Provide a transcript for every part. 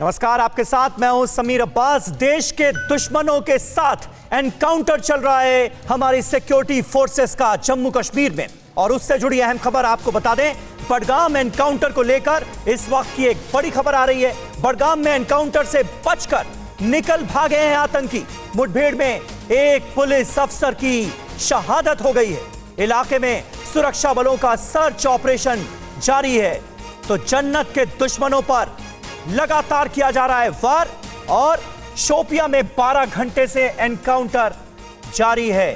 नमस्कार, आपके साथ मैं हूं समीर अब्बास। देश के दुश्मनों के साथ एनकाउंटर चल रहा है हमारी सिक्योरिटी फोर्सेस का जम्मू कश्मीर में, और उससे जुड़ी अहम खबर आपको बता दें। बडगाम एनकाउंटर को लेकर इस वक्त की एक बड़ी खबर आ रही है। बडगाम में एनकाउंटर से बचकर निकल भागे हैं आतंकी। मुठभेड़ में एक पुलिस अफसर की शहादत हो गई है। इलाके में सुरक्षा बलों का सर्च ऑपरेशन जारी है। तो जन्नत के दुश्मनों पर लगातार किया जा रहा है वार, और शोपियां में 12 घंटे से एनकाउंटर जारी है।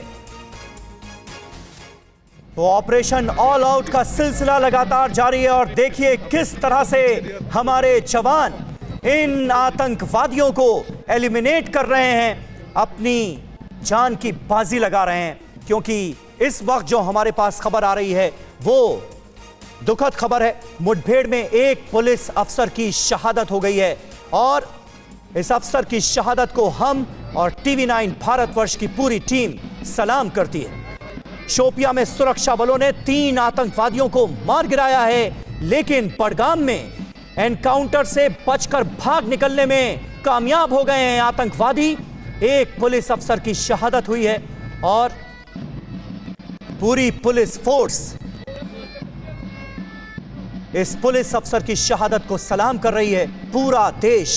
तो ऑपरेशन ऑल आउट का सिलसिला लगातार जारी है, और देखिए किस तरह से हमारे जवान इन आतंकवादियों को एलिमिनेट कर रहे हैं, अपनी जान की बाजी लगा रहे हैं। क्योंकि इस वक्त जो हमारे पास खबर आ रही है वो दुखद खबर है। मुठभेड़ में एक पुलिस अफसर की शहादत हो गई है, और इस अफसर की शहादत को हम और TV9 भारतवर्ष की पूरी टीम सलाम करती है। शोपियां में सुरक्षा बलों ने 3 आतंकवादियों को मार गिराया है, लेकिन बडगाम में एनकाउंटर से बचकर भाग निकलने में कामयाब हो गए हैं आतंकवादी। एक पुलिस अफसर की शहादत हुई है, और पूरी पुलिस फोर्स इस पुलिस अफसर की शहादत को सलाम कर रही है। पूरा देश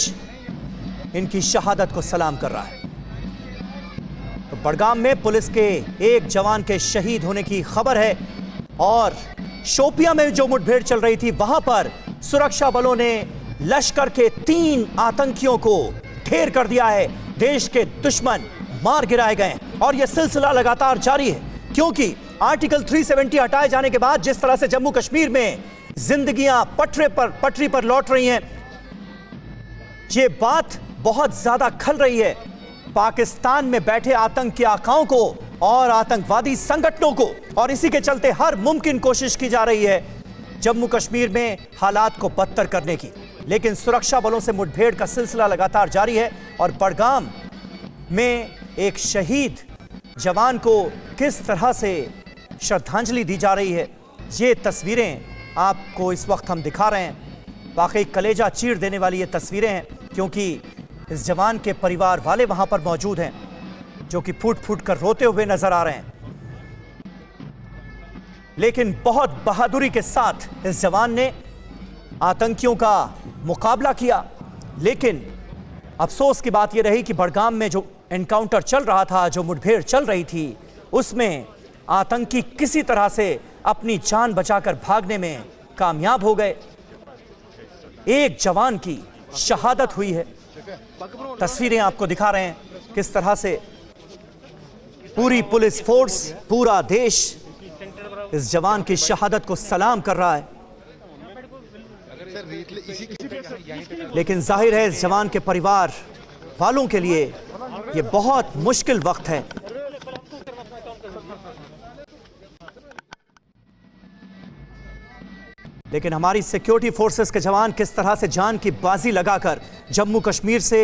इनकी शहादत को सलाम कर रहा है। तो बडगाम में पुलिस के एक जवान के शहीद होने की खबर है, और शोपियां में जो मुठभेड़ चल रही थी वहां पर सुरक्षा बलों ने लश्कर के 3 आतंकियों को ढेर कर दिया है। देश के दुश्मन मार गिराए गए, और यह सिलसिला लगातार जारी है। क्योंकि आर्टिकल 370 हटाए जाने के बाद जिस तरह से जम्मू कश्मीर में जिंदगियां पटरी पर लौट रही हैं, ये बात बहुत ज्यादा खल रही है पाकिस्तान में बैठे आतंक के आकाओं को और आतंकवादी संगठनों को, और इसी के चलते हर मुमकिन कोशिश की जा रही है जम्मू कश्मीर में हालात को बदतर करने की। लेकिन सुरक्षा बलों से मुठभेड़ का सिलसिला लगातार जारी है, और बडगाम में एक शहीद जवान को किस तरह से श्रद्धांजलि दी जा रही है, ये तस्वीरें आपको इस वक्त हम दिखा रहे हैं। वाकई कलेजा चीर देने वाली ये तस्वीरें हैं, क्योंकि इस जवान के परिवार वाले वहां पर मौजूद हैं, जो कि फूट फूट कर रोते हुए नजर आ रहे हैं। लेकिन बहुत बहादुरी के साथ इस जवान ने आतंकियों का मुकाबला किया। लेकिन अफसोस की बात यह रही कि बडगाम में जो एनकाउंटर चल रहा था, जो मुठभेड़ चल रही थी, उसमें आतंकी किसी तरह से अपनी जान बचाकर भागने में कामयाब हो गए। एक जवान की शहादत हुई है। तस्वीरें आपको दिखा रहे हैं किस तरह से पूरी पुलिस फोर्स, पूरा देश इस जवान की शहादत को सलाम कर रहा है। लेकिन जाहिर है इस जवान के परिवार वालों के लिए यह बहुत मुश्किल वक्त है। लेकिन हमारी सिक्योरिटी फोर्सेस के जवान किस तरह से जान की बाजी लगाकर जम्मू कश्मीर से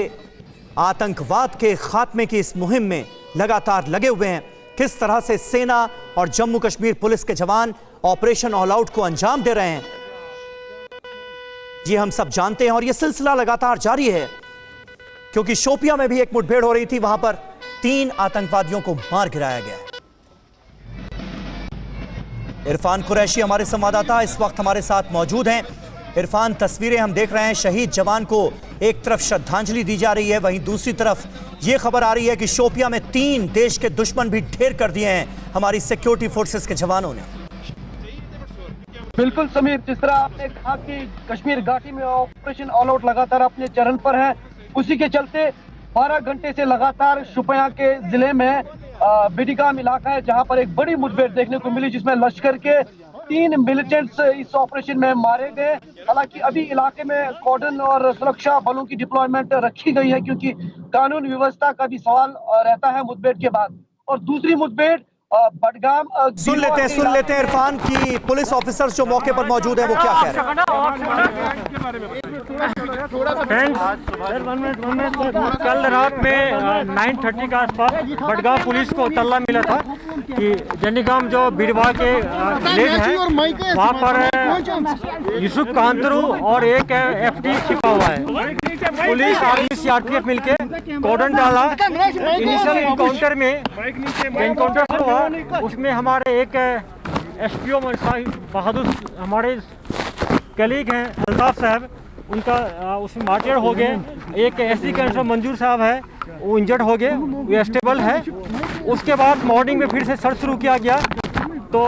आतंकवाद के खात्मे की इस मुहिम में लगातार लगे हुए हैं। किस तरह से सेना और जम्मू कश्मीर पुलिस के जवान ऑपरेशन ऑल आउट को अंजाम दे रहे हैं, ये हम सब जानते हैं। और यह सिलसिला लगातार जारी है, क्योंकि शोपियां में भी एक मुठभेड़ हो रही थी, वहां पर 3 आतंकवादियों को मार गिराया गया है। इरफान कुरैशी हमारे संवाददाता इस वक्त हमारे साथ मौजूद हैं। इरफान, तस्वीरें हम देख रहे हैं, शहीद जवान को एक तरफ श्रद्धांजलि दी जा रही है, वहीं दूसरी तरफ यह खबर आ रही है कि शोपियां में 3 देश के दुश्मन भी ढेर कर दिए हैं हमारी सिक्योरिटी फोर्सेस के जवानों ने। बिल्कुल समीर, जिस तरह आपने कहा कि कश्मीर घाटी में ऑपरेशन ऑल आउट लगातार अपने चरण पर है, उसी के चलते 12 घंटे से लगातार शोपियां के जिले में बिडगाम इलाका है, जहां पर एक बड़ी मुठभेड़ देखने को मिली, जिसमें लश्कर के 3 मिलिटेंट्स इस ऑपरेशन में मारे गए। हालांकि अभी इलाके में कॉर्डन और सुरक्षा बलों की डिप्लॉयमेंट रखी गई है, क्योंकि कानून व्यवस्था का भी सवाल रहता है मुठभेड़ के बाद। और दूसरी मुठभेड़ बडगाम सुन लेते हैं इरफान की पुलिस ऑफिसर्स जो मौके पर मौजूद है वो क्या कह रहे हैं। कल रात में 9:30 के आसपास बडगाम पुलिस को तल्ला मिला था कि जंडीगाम जो बीरवा के विलेज है वहाँ पर यूसुफ कांतरू और एक FD छिपा हुआ है। पुलिस आर्मी सीआरपीएफ मिलके कॉर्डन डाला। इनिशियल इनकाउंटर में जो इनकाउंटर हुआ उसमें हमारे एक एसपीओ बहादुर हमारे कलीग हैं अल्ताफ साहब, उनका उसमें मार्टियर हो गए। एक एसडी कांस्टेबल मंजूर साहब है, वो इंजर्ड हो गए, वो स्टेबल है। उसके बाद मॉर्निंग में फिर से सर्च शुरू किया गया तो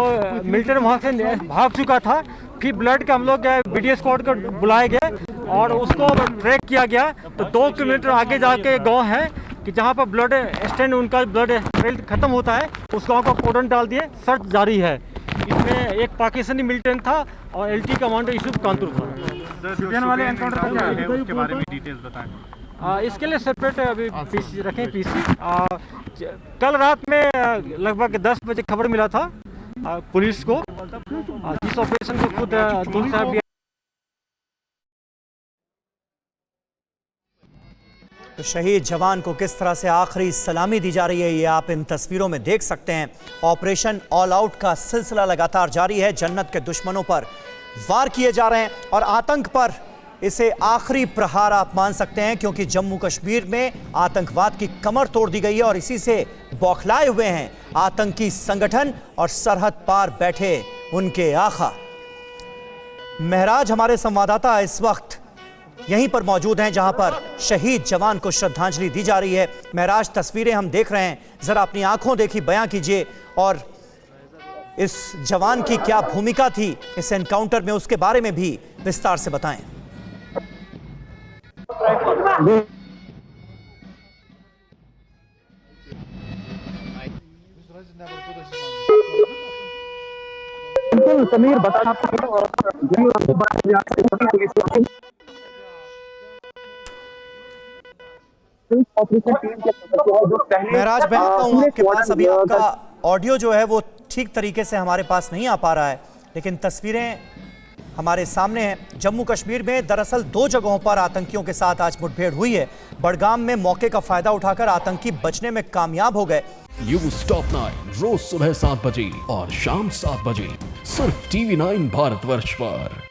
मिलिटेंट वहाँ से भाग चुका था। फिर ब्लड का हम लोग बीडीएस स्क्वाड को बुलाए गए और उसको ट्रैक किया गया। तो 2 किलोमीटर आगे जाके गांव है कि जहाँ पर ब्लड स्टैंड उनका ब्लड ट्रेल खत्म होता है, उस गांव को कॉर्डन डाल दिए, सर्च जारी है। इसमें एक पाकिस्तानी मिलिटेंट था और एलटी कमांडर यूसुफ कांतुर था। वाले एनकाउंटर का क्या है उसके बारे में डिटेल्स बताएं। इसके लिए सेपरेट अभी पीसी रखें। कल रात में लगभग 10 बजे खबर मिला था पुलिस को, जिस ऑपरेशन को खुद अब्दुल साहब भी। तो शहीद जवान को किस तरह से आखिरी सलामी दी जा रही है, ये आप इन तस्वीरों में देख सकते हैं। ऑपरेशन ऑल आउट का सिलसिला लगातार जारी है। जन्नत के दुश्मनों पर वार किए जा रहे हैं और आतंक पर इसे आखिरी प्रहार आप मान सकते हैं, क्योंकि जम्मू कश्मीर में आतंकवाद की कमर तोड़ दी गई है और इसी से बौखलाए हुए हैं आतंकी संगठन और सरहद पार बैठे उनके आका। महराज हमारे संवाददाता इस वक्त यहीं पर मौजूद हैं जहां पर शहीद जवान को श्रद्धांजलि दी जा रही है। महराज, तस्वीरें हम देख रहे हैं, जरा अपनी आंखों देखी बयां कीजिए और इस जवान की क्या भूमिका थी इस एनकाउंटर में, उसके बारे में भी विस्तार से बताएं। समीर बता महराज, मैं आता हूं आपके पास। अभी आपका ऑडियो जो है वो ठीक तरीके से हमारे पास नहीं आ पा रहा है, लेकिन तस्वीरें हमारे सामने हैं। जम्मू कश्मीर में दरअसल 2 जगहों पर आतंकियों के साथ आज मुठभेड़ हुई है। बडगाम में मौके का फायदा उठाकर आतंकी बचने में कामयाब हो गए। न्यूज़ टॉप 9 रोज सुबह 7 बजे और शाम 7 बजे सिर्फ TV9 भारतवर्ष पर।